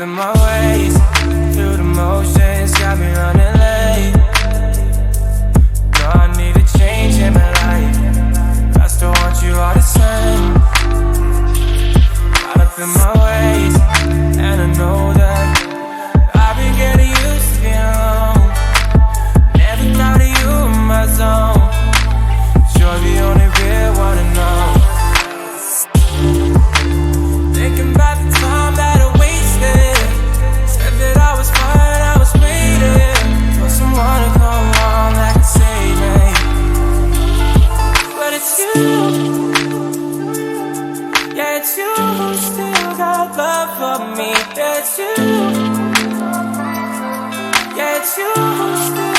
In my ways, through the motions, got me running late. No, I need a change in my life. I still want you all the same. Caught up in my ways, and I know that I've been getting used to being alone. Never thought of you in my zone. You're the only real one to know. Thinking about the time that I wasted. Said that I was fine, I was waiting for someone to come along that could save me. But it's you, yeah, it's you who still got love for me. Yeah, it's you, yeah, it's you who still